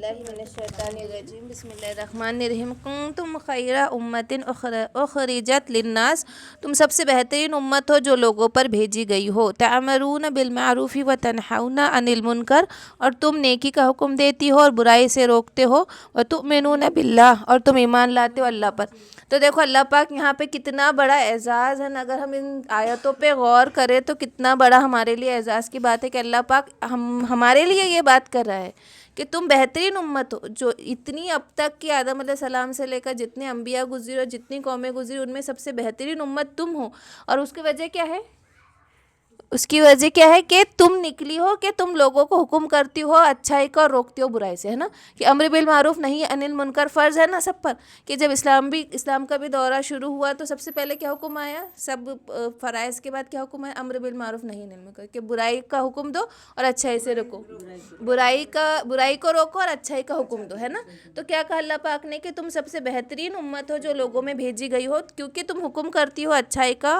باللہ من الشیطان الرجیم بسم اللہ الرحمن الرحیم کنتم خیر امت اخرجت للناس، تم سب سے بہترین امت ہو جو لوگوں پر بھیجی گئی ہو، تأمرون بالمعروف وتنہون عن المنکر، اور تم نیکی کا حکم دیتی ہو اور برائی سے روکتے ہو، وتؤمنون باللہ، اور تم ایمان لاتے ہو اللہ پر۔ تو دیکھو اللہ پاک یہاں پہ کتنا بڑا اعزاز ہے، اگر ہم ان آیتوں پہ غور کریں تو کتنا بڑا ہمارے لیے اعزاز کی بات ہے کہ اللہ پاک ہمارے لیے یہ بات کر رہا ہے کہ تم بہترین امت ہو، جو اتنی اب تک کی آدم علیہ السلام سے لے کر جتنے انبیاء گزری اور جتنی قومیں گزری ان میں سب سے بہترین امت تم ہو۔ اور اس کی وجہ کیا ہے؟ اس کی وجہ کیا ہے کہ تم نکلی ہو کہ تم لوگوں کو حکم کرتی ہو اچھائی کا اور روکتی ہو برائی سے، ہے نا، کہ امر بالمعروف نہیں عن المنکر فرض ہے نا سب پر، کہ جب اسلام کا بھی دورہ شروع ہوا تو سب سے پہلے کیا حکم آیا؟ سب فرائض کے بعد کیا حکم آیا؟ امر بالمعروف نہیں عن المنکر، کہ برائی کا حکم دو اور اچھائی سے روکو، برائی کو روکو اور اچھائی کا حکم دو، ہے نا۔ تو کیا کہا اللہ پاک نے کہ تم سب سے بہترین امت ہو جو لوگوں میں بھیجی گئی ہو، کیونکہ تم حکم کرتی ہو اچھائی کا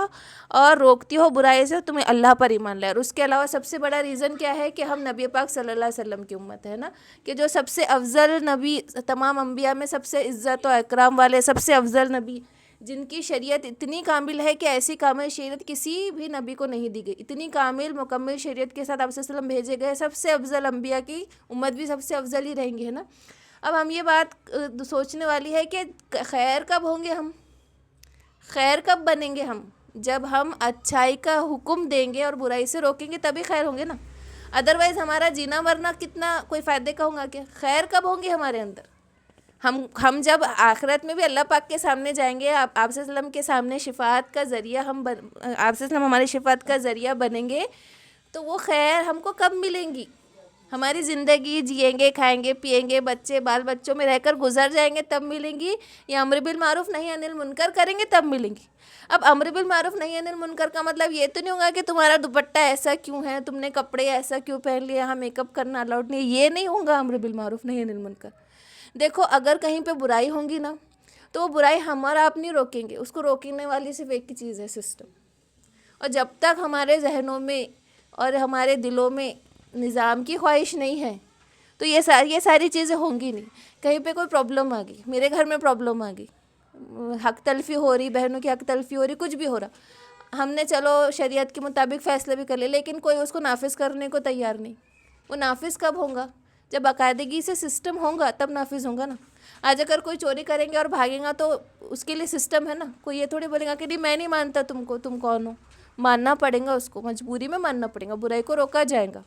اور روکتی ہو برائی سے، تمہیں اللہ پر ایمان لائے۔ اور اس کے علاوہ سب سے بڑا ریزن کیا ہے کہ ہم نبی پاک صلی اللہ علیہ وسلم کی امت ہے نا، کہ جو سب سے افضل نبی، تمام انبیاء میں سب سے عزت و اکرام والے سب سے افضل نبی، جن کی شریعت اتنی کامل ہے کہ ایسی کامل شریعت کسی بھی نبی کو نہیں دی گئی، اتنی کامل مکمل شریعت کے ساتھ آپ صلی اللہ علیہ وسلم بھیجے گئے، سب سے افضل انبیاء کی امت بھی سب سے افضل ہی رہیں گے، ہے نا۔ اب ہم یہ بات سوچنے والی ہے کہ خیر کب ہوں گے ہم؟ خیر کب بنیں گے ہم؟ جب ہم اچھائی کا حکم دیں گے اور برائی سے روکیں گے تبھی خیر ہوں گے نا، ادروائز ہمارا جینا مرنا کتنا کوئی فائدے کا ہوگا کیا؟ خیر کب ہوں گی ہمارے اندر؟ ہم جب آخرت میں بھی اللہ پاک کے سامنے جائیں گے، آپ صلی اللہ علیہ وسلم کے سامنے شفاعت کا ذریعہ آپ صلی اللہ علیہ وسلم ہماری شفاعت کا ذریعہ بنیں گے، تو وہ خیر ہم کو کب ملیں گی؟ ہماری زندگی جئیں گے، کھائیں گے، پیئیں گے، بچے بال بچوں میں رہ کر گزر جائیں گے تب ملیں گی، یا امر بالمعروف نہی عن المنکر کریں گے تب ملیں گی؟ اب امر بالمعروف نہی عن المنکر کا مطلب یہ تو نہیں ہوگا کہ تمہارا دوپٹہ ایسا کیوں ہے، تم نے کپڑے ایسا کیوں پہن لیا، یہاں میک اپ کرنا الاؤڈ نہیں، یہ نہیں ہوگا امر بالمعروف نہی عن المنکر۔ دیکھو اگر کہیں پہ برائی ہوں گی نا تو وہ برائی ہمارا آپ نہیں روکیں گے، اس کو روکنے والی صرف ایک ہی چیز ہے، سسٹم۔ اور جب تک ہمارے ذہنوں میں اور ہمارے دلوں میں نظام کی خواہش نہیں ہے تو یہ ساری چیزیں ہوں گی نہیں۔ کہیں پہ کوئی پرابلم آ گئی، میرے گھر میں پرابلم آ گئی، حق تلفی ہو رہی، بہنوں کی حق تلفی ہو رہی، کچھ بھی ہو رہا، ہم نے چلو شریعت کے مطابق فیصلے بھی کر لے، لیکن کوئی اس کو نافذ کرنے کو تیار نہیں۔ وہ نافذ کب ہوگا؟ جب باقاعدگی سے سسٹم ہوگا تب نافذ ہوگا نا۔ آج اگر کوئی چوری کریں گے اور بھاگیں گا تو اس کے لیے سسٹم ہے نا، کوئی یہ تھوڑی بولے گا کہ نہیں میں نہیں مانتا تم کو، تم کون ہو، ماننا پڑے گا، اس کو مجبوری میں ماننا پڑے گا، برائی کو روکا جائے گا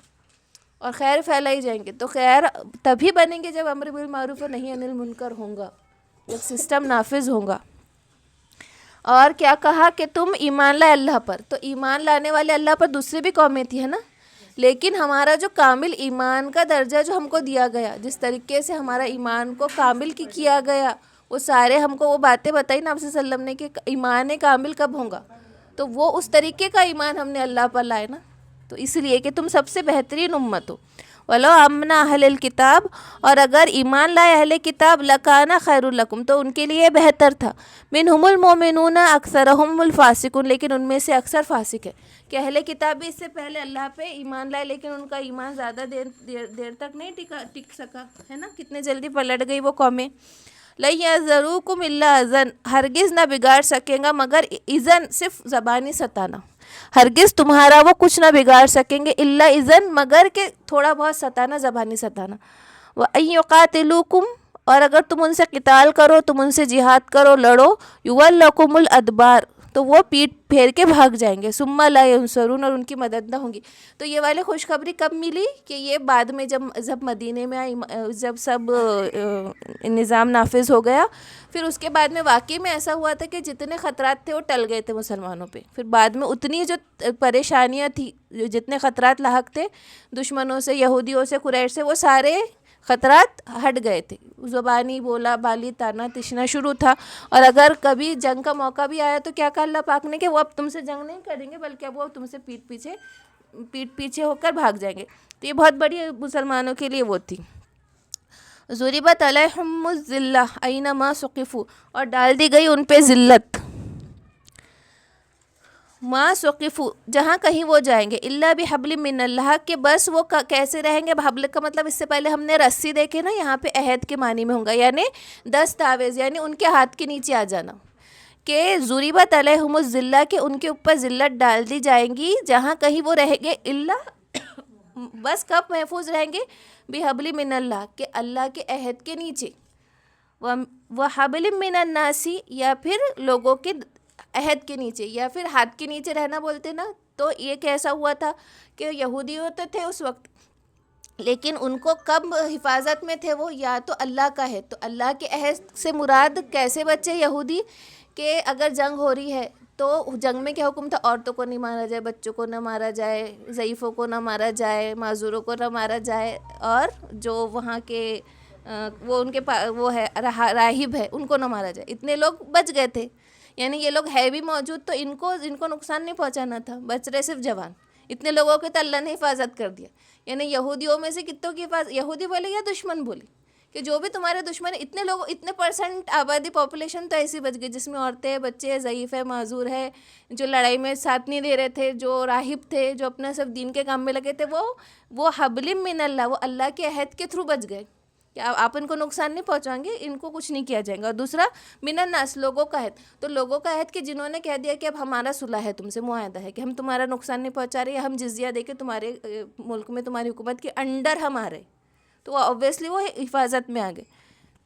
اور خیر پھیلائی جائیں گے۔ تو خیر تبھی بنیں گے جب امر بالمعروف و نہی عن المنکر ہوگا، جب سسٹم نافذ ہوگا۔ اور کیا کہا کہ تم ایمان لائے اللہ پر، تو ایمان لانے والے اللہ پر دوسری بھی قومیں تھی، ہے نا، لیکن ہمارا جو کامل ایمان کا درجہ جو ہم کو دیا گیا، جس طریقے سے ہمارا ایمان کو کامل کیا گیا، وہ سارے ہم کو وہ باتیں بتائی نا آپ صلی اللہ علیہ وسلم نے کہ ایمان کامل کب ہوگا، تو وہ اس طریقے کا ایمان ہم نے اللہ پر لائے نا۔ تو اس لیے کہ تم سب سے بہترین امت ہو۔ وَلَوْ آمَنَ أَهْلُ الْكِتَابِ، اور اگر ایمان لائے اہل کتاب، لَكَانَ خَيْرٌ لَكُمْ، تو ان کے لیے بہتر تھا، مِنْهُمُ الْمُؤْمِنُونَ أَكْثَرُهُمُ الْفَاسِقُونَ، لیکن ان میں سے اکثر فاسق ہے، کہ اہل کتاب بھی اس سے پہلے اللہ پہ ایمان لائے لیکن ان کا ایمان زیادہ دیر تک نہیں ٹک سکا، ہے نا، کتنے جلدی پلٹ گئی وہ قومیں۔ لَن يَضُرُّوكُمْ إِلَّا أَذًى، ہرگز نہ بگاڑ سکیں گا مگر اذن، صرف زبانی ستانا، ہرگز تمہارا وہ کچھ نہ بگاڑ سکیں گے، الا اذن، مگر کہ تھوڑا بہت ستانا، زبانی ستانا۔ وَأَن يُقَاتِلُوكُمْ، اور اگر تم ان سے قتال کرو، تم ان سے جہاد کرو، لڑو، يُوَلُّوكُمُ الْأَدْبَارَ، تو وہ پیٹ پھیر کے بھاگ جائیں گے، ثُمَّ لَا يَنصُرُونَ، اور ان کی مدد نہ ہوں گی۔ تو یہ والی خوشخبری کب ملی؟ کہ یہ بعد میں جب مدینے میں آئی، جب سب نظام نافذ ہو گیا، پھر اس کے بعد میں واقعی میں ایسا ہوا تھا کہ جتنے خطرات تھے وہ ٹل گئے تھے مسلمانوں پہ، پھر بعد میں اتنی جو پریشانیاں تھی، جتنے خطرات لاحق تھے دشمنوں سے، یہودیوں سے، قریش سے، وہ سارے خطرات ہٹ گئے تھے، زبانی بولا بالی تانا تشنا شروع تھا۔ اور اگر کبھی جنگ کا موقع بھی آیا تو کیا کہا اللہ پاک نے کہ وہ اب تم سے جنگ نہیں کریں گے بلکہ اب وہ تم سے پیٹ پیچھے ہو کر بھاگ جائیں گے۔ تو یہ بہت بڑی مسلمانوں کے لیے وہ تھی۔ ضُرِبَتْ عَلَيْهِمُ الذِّلَّةُ أَيْنَمَا ثُقِفُوا، اور ڈال دی گئی ان پہ ذلت، ما سقفو جہاں کہیں وہ جائیں گے الا بحبل من اللہ کہ بس وہ کیسے رہیں گے. حبل کا مطلب اس سے پہلے ہم نے رسی دیکھے نا, یہاں پہ عہد کے معنی میں ہوں گا, یعنی دستاویز, یعنی ان کے ہاتھ کے نیچے آ جانا. کہ ضربت علیہم الذلہ کہ ان کے اوپر ذلت ڈال دی جائیں گی جہاں کہیں وہ رہیں گے اللہ بس کب محفوظ رہیں گے بحبل من اللہ کہ اللہ کے عہد کے نیچے, وحبل من الناسی یا پھر لوگوں کے عہد کے نیچے, یا پھر ہاتھ کے نیچے رہنا بولتے نا. تو یہ کیسا ہوا تھا کہ یہودی ہوتے تھے اس وقت, لیکن ان کو کب حفاظت میں تھے وہ, یا تو اللہ کا ہے, تو اللہ کے عہد سے مراد کیسے بچے یہودی کہ اگر جنگ ہو رہی ہے تو جنگ میں کیا حکم تھا, عورتوں کو نہیں مارا جائے, بچوں کو نہ مارا جائے, ضعیفوں کو نہ مارا جائے, معذوروں کو نہ مارا جائے, اور جو وہاں کے وہ ان کے وہ ہے راہب ہے ان کو نہ مارا جائے. اتنے لوگ بچ گئے تھے, یعنی یہ لوگ ہے بھی موجود تو ان کو نقصان نہیں پہنچانا تھا, بچ رہے صرف جوان. اتنے لوگوں کے تو اللہ نے حفاظت کر دیا. یعنی یہودیوں میں سے کتوں کی حفاظت, یہودی بولے یا دشمن بولے, کہ جو بھی تمہارے دشمن ہیں, اتنے لوگ, اتنے پرسنٹ آبادی پاپولیشن تو ایسی بچ گئی جس میں عورتیں, بچے, ضعیف ہے, معذور ہے, جو لڑائی میں ساتھ نہیں دے رہے تھے, جو راہب تھے, جو اپنا سب دین کے کام میں لگے تھے, وہ حبل من اللہ, وہ اللہ کے عہد کے تھرو بچ گئے کہ آپ ان کو نقصان نہیں پہنچائیں گے, ان کو کچھ نہیں کیا جائے گا. اور دوسرا من الناس, لوگوں کا عہد, تو لوگوں کا عہد کہ جنہوں نے کہہ دیا کہ اب ہمارا صلح ہے تم سے, معاہدہ ہے کہ ہم تمہارا نقصان نہیں پہنچا رہے, ہم جزیہ دے کے تمہارے ملک میں تمہاری حکومت کے انڈر ہم آ رہے, تو اوبویسلی وہ حفاظت میں آ گئے.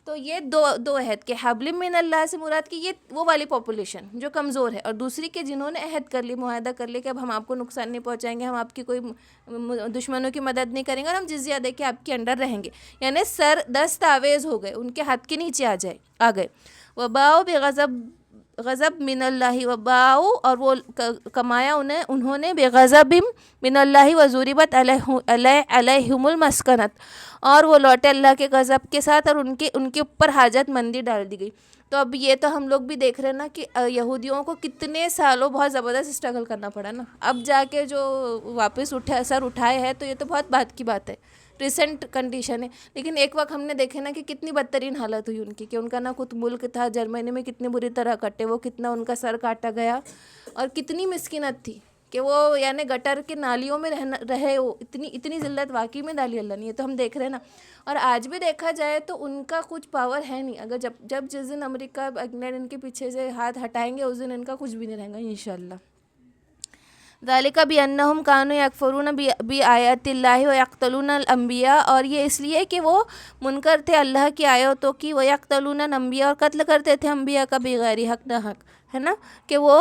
تو یہ دو عہد کہ حبل من اللہ سے مراد کی یہ وہ والی پاپولیشن جو کمزور ہے, اور دوسری کہ جنہوں نے عہد کر لی, معاہدہ کر لی کہ اب ہم آپ کو نقصان نہیں پہنچائیں گے, ہم آپ کی کوئی دشمنوں کی مدد نہیں کریں گے, اور ہم جزیہ دے کے آپ کے انڈر رہیں گے. یعنی سر دستاویز ہو گئے, ان کے ہاتھ کے نیچے آ گئے. وباؤ غضب من اللہ, وباؤ اور وہ کمایا انہوں نے بغضب من اللہ وضربت علیہم المسکنت, اور وہ لوٹے اللہ کے غضب کے ساتھ, اور ان کے اوپر حاجت مندی ڈال دی گئی. تو اب یہ تو ہم لوگ بھی دیکھ رہے ہیں نا کہ یہودیوں کو کتنے سالوں بہت زبردست اسٹرگل کرنا پڑا نا, اب جا کے جو واپس سر اٹھائے ہیں, تو یہ تو بہت بات کی بات ہے, ریسنٹ کنڈیشن ہے. لیکن ایک وقت ہم نے دیکھے نا کہ کتنی بدترین حالت ہوئی ان کی, کہ ان کا نہ خود ملک تھا, جرمنی میں کتنی بری طرح کٹے وہ, کتنا ان کا سر کاٹا گیا, اور کتنی مسکینت تھی کہ وہ یعنی گٹر کے نالیوں میں رہے, وہ اتنی ذلت واقعی میں ڈالی اللہ نے. یہ تو ہم دیکھ رہے ہیں نا. اور آج بھی دیکھا جائے تو ان کا کچھ پاور ہے نہیں, اگر جس دن امریکہ انگلینڈ ان کے پیچھے سے ہاتھ ہٹائیں گے, اس دن ان کا کچھ بھی نہیں رہے گا انشاءاللہ. ذالک بانہم کانوا یکفرون بآیات اللہ ویقتلون الانبیاء, اور یہ اس لیے کہ وہ منکر تھے اللہ کی آیتوں کی, ویقتلون الانبیاء اور قتل کرتے تھے انبیاء کا بغیر حق نہ حق, ہے نا, کہ وہ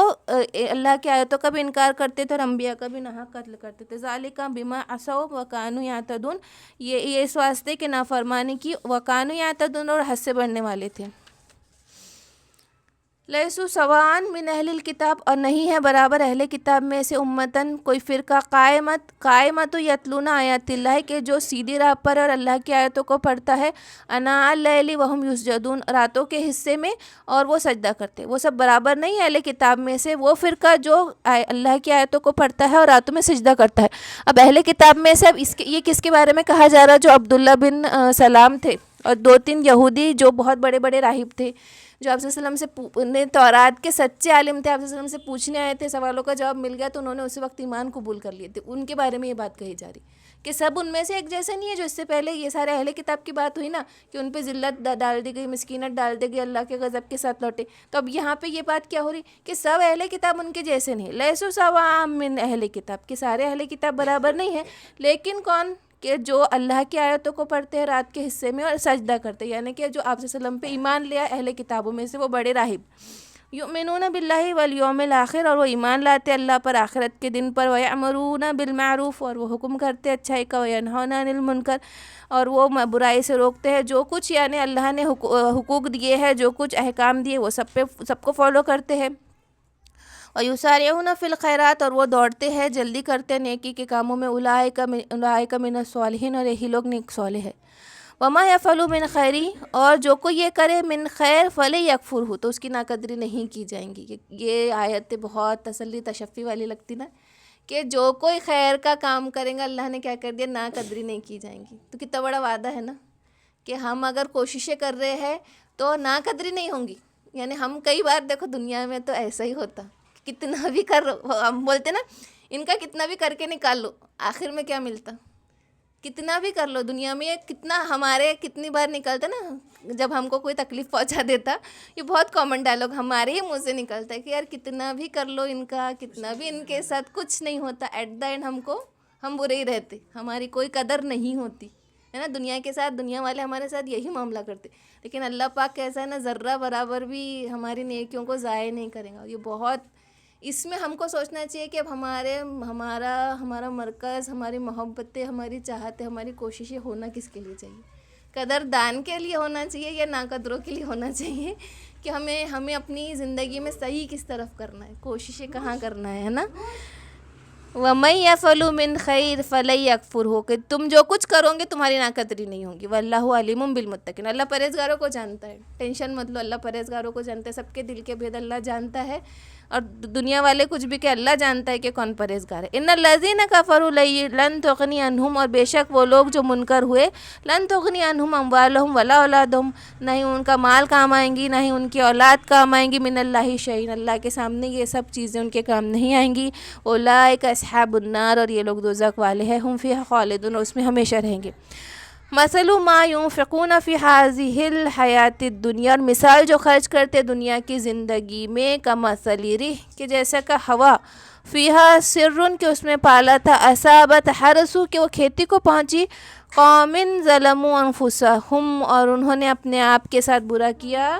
اللہ کی آیتوں کا بھی انکار کرتے تھے اور انبیاء کا بھی ناحق قتل کرتے تھے. ذالک بما عصوا وکانوا یعتدون, یہ اس واسطے کہ نافرمانی کی, وکانوا یعتدون اور حد سے بڑھنے والے تھے. لیسو سواء من اہل الکتاب, اور نہیں ہے برابر اہل کتاب میں سے امتن کوئی فرقہ, قائمت یتلون آیات اللہ کہ جو سیدھی راہ پر اور اللہ کی آیتوں کو پڑھتا ہے, اناء اللیل وہم یسجدون راتوں کے حصے میں اور وہ سجدہ کرتے. وہ سب برابر نہیں ہے اہل کتاب میں سے وہ فرقہ جو اللہ کی آیتوں کو پڑھتا ہے اور راتوں میں سجدہ کرتا ہے. اب اہل کتاب میں سے اب یہ کس کے بارے میں کہا جا رہا, جو عبداللہ بن سلام تھے اور 2-3 یہودی جو بہت بڑے بڑے راہب تھے, جو آپ صلی اللہ علیہ وسلم سے تورات کے سچے عالم تھے, آپ صلی اللہ علیہ وسلم سے پوچھنے آئے تھے, سوالوں کا جواب مل گیا تو انہوں نے اسی وقت ایمان قبول کر لیے تھے. ان کے بارے میں یہ بات کہی جا رہی کہ سب ان میں سے ایک جیسے نہیں ہے. جو اس سے پہلے یہ سارے اہل کتاب کی بات ہوئی نا کہ ان پہ ذلت ڈال دی گئی, مسکینت ڈال دی گئی, اللہ کے غضب کے ساتھ لوٹے, تو اب یہاں پہ یہ بات کیا ہو رہی کہ سب اہل کتاب ان کے جیسے نہیں. لیسو سواء من اہل کتاب, کہ سارے اہل کتاب برابر نہیں ہیں, لیکن کون کہ جو اللہ کی آیتوں کو پڑھتے ہیں رات کے حصے میں اور سجدہ کرتے, یعنی کہ جو آپ صلی اللہ علیہ وسلم پہ ایمان لیا اہل کتابوں میں سے وہ بڑے راہب, یؤمنون باللہ والیوم الآخر, اور وہ ایمان لاتے اللہ پر, آخرت کے دن پر, ویأمرون بالمعروف اور وہ حکم کرتے اچھائی کا, وینہون عن المنکر اور وہ برائی سے روکتے ہیں. جو کچھ یعنی اللہ نے حقوق دیے ہیں, جو کچھ احکام دیے وہ سب کو فالو کرتے ہیں. وَيُسَارِعُونَ فِي الْخَيْرَاتِ اور وہ دوڑتے ہیں, جلدی کرتے ہیں نیکی کے کاموں میں. اولئک من الصالحین اور یہی لوگ نیک صالح ہیں. وَمَا يَفْعَلُوا مِنْ خَيْرٍ اور جو کوئی یہ کرے من خیر فَلْيَكْفُرْهُ تو اس کی ناقدری نہیں کی جائیں گی. یہ آیت بہت تسلی تشفی والی لگتی نا, کہ جو کوئی خیر کا کام کریں گا اللہ نے کیا کر دیا, ناقدری نہیں کی جائیں گی. تو کتنا بڑا وعدہ ہے نا کہ ہم اگر کوششیں کر رہے ہیں تو ناقدری نہیں ہوں گی. یعنی ہم کئی بار دیکھو دنیا میں تو ایسا ہی ہوتا کتنا بھی کر، ہم بولتے نا ان کا کتنا بھی کر کے نکال لو، آخر میں کیا ملتا؟ کتنا بھی کر لو دنیا میں، کتنا ہمارے کتنی بار نکلتا نا جب ہم کو کوئی تکلیف پہنچا دیتا، یہ بہت کامن ڈائلاگ ہمارے ہی منہ سے نکلتا ہے کہ یار کتنا بھی کر لو ان کا، کتنا بھی ان کے ساتھ کچھ نہیں ہوتا، ایٹ دا اینڈ ہم برے ہی رہتے، ہماری کوئی قدر نہیں ہوتی ہے نا. دنیا کے ساتھ، دنیا والے ہمارے ساتھ یہی معاملہ کرتے، لیکن اللہ پاک کیسا ہے نا، ذرہ برابر بھی ہماری نیکیوں کو ضائع نہیں کرے گا. یہ بہت، اس میں ہم کو سوچنا چاہیے کہ اب ہمارا مرکز، ہماری محبتیں، ہماری چاہتیں، ہماری کوششیں ہونا کس کے لیے چاہیے؟ قدر دان کے لیے ہونا چاہیے یا ناقدروں کے لیے ہونا چاہیے؟ کہ ہمیں اپنی زندگی میں صحیح کس طرف کرنا ہے، کوششیں کہاں کرنا ہے نا. وَمَن يَفْعَلُ مِنْ خَيْرٍ فَلَن يَكْفُرْهُ، کہ تم جو کچھ کرو گے تمہاری ناقدری نہیں ہوگی. وَاللَّهُ عَلِيمٌ بِالْمُتَّقِينَ، اللہ پرہیزگاروں کو جانتا ہے، ٹینشن مت لو، اللہ پرہیزگاروں کو جانتا ہے، سب کے دل کے بھید اللہ جانتا ہے. اور دنیا والے کچھ بھی کہ اللہ جانتا ہے کہ کون پرہیزگار ہے. ان الذین کفروا لن تغنی عنہم، اور بے شک وہ لوگ جو منکر ہوئے، لن تغنی عنہم اموالہم ولا اولادہم، نہ ہی ان کا مال کام آئیں گی، نہ ہی ان کی اولاد کام آئیں گی، من اللہ شیئا، اللہ کے سامنے یہ سب چیزیں ان کے کام نہیں آئیں گی. اولئک اصحاب النار، اور یہ لوگ دوزخ والے ہیں، ہم فیہا خالدون، اور اس میں ہمیشہ رہیں گے. مثل ما ينفقون فی هذه الحیات الدنیا، اور مثال جو خرچ کرتے دنیا کی زندگی میں، کمثل ریح، کہ جیسا کہ ہوا، فیہا سرٌ، کہ اس میں پالا تھا، اصابت حرث، کہ وہ کھیتی کو پہنچی، قوم ظلموا انفسہم، اور انہوں نے اپنے آپ کے ساتھ برا کیا،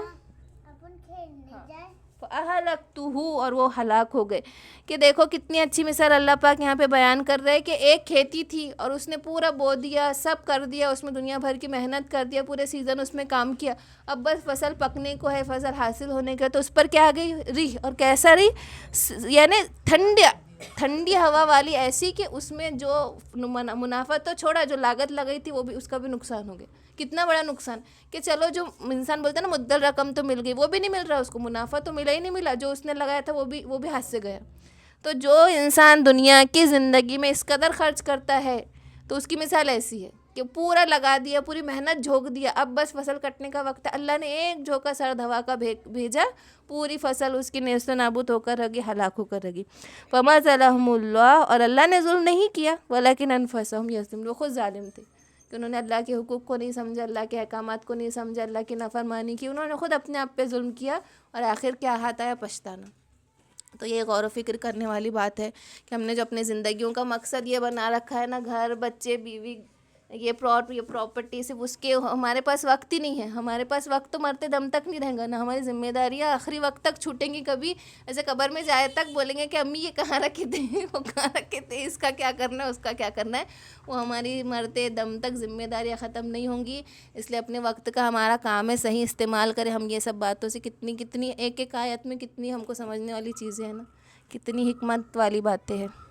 فَأَهْلَكْتُهُ، اور وہ ہلاک ہو گئے. کہ دیکھو کتنی اچھی مثال اللہ پاک یہاں پہ بیان کر رہے ہیں کہ ایک کھیتی تھی اور اس نے پورا بو دیا، سب کر دیا، اس میں دنیا بھر کی محنت کر دیا، پورے سیزن اس میں کام کیا، اب بس فصل پکنے کو ہے، فصل حاصل ہونے کا، تو اس پر کیا آ گئی؟ ریح. اور کیسا ریح؟ یعنی ٹھنڈی ہوا والی، ایسی کہ اس میں جو منافع تو چھوڑا، جو لاگت لگئی تھی وہ بھی، اس کا بھی نقصان ہو گیا. کتنا بڑا نقصان کہ چلو جو انسان بولتا ہے نا مدل رقم تو مل گئی، وہ بھی نہیں مل رہا اس کو، منافع تو ملا ہی نہیں ملا، جو اس نے لگایا تھا وہ بھی ہاتھ سے گیا. تو جو انسان دنیا کی زندگی میں اس قدر خرچ کرتا ہے تو اس کی مثال ایسی ہے کہ پورا لگا دیا، پوری محنت جھونک دیا، اب بس فصل کٹنے کا وقت ہے، اللہ نے ایک جھونکا سرد ہوا کا بھیجا، پوری فصل اس کی نیست و نابود ہو کر رہی، ہلاک ہو کر رہی. فما ظلمهم اللہ، اور اللہ نے ظلم نہیں کیا، ولکن انفسهم یظلمون، وہ خود ظالم تھے کہ انہوں نے اللہ کے حقوق کو نہیں سمجھا، اللہ کے احکامات کو نہیں سمجھا، اللہ کی نافرمانی کی، انہوں نے خود اپنے آپ پہ ظلم کیا، اور آخر کیا ہاتھ آیا؟ پچھتانا. تو یہ غور و فکر کرنے والی بات ہے کہ ہم نے جو اپنے زندگیوں کا مقصد یہ بنا رکھا ہے نا، گھر، بچے، بیوی، یہ پراپرٹی، صرف اس کے ہمارے پاس وقت ہی نہیں ہے. ہمارے پاس وقت تو مرتے دم تک نہیں رہے گا نا، ہماری ذمہ داریاں آخری وقت تک چھوٹیں گی. کبھی ایسے قبر میں جائے تک بولیں گے کہ امی یہ کہاں رکھے تھے، وہ کہاں رکھے تھے، اس کا کیا کرنا ہے، اس کا کیا کرنا ہے. وہ ہماری مرتے دم تک ذمہ داریاں ختم نہیں ہوں گی. اس لیے اپنے وقت کا ہمارا کام ہے صحیح استعمال کریں. ہم یہ سب باتوں سے کتنی ایک ایک آیت میں کتنی ہم کو سمجھنے والی چیزیں ہیں نا، کتنی حکمت والی باتیں ہیں.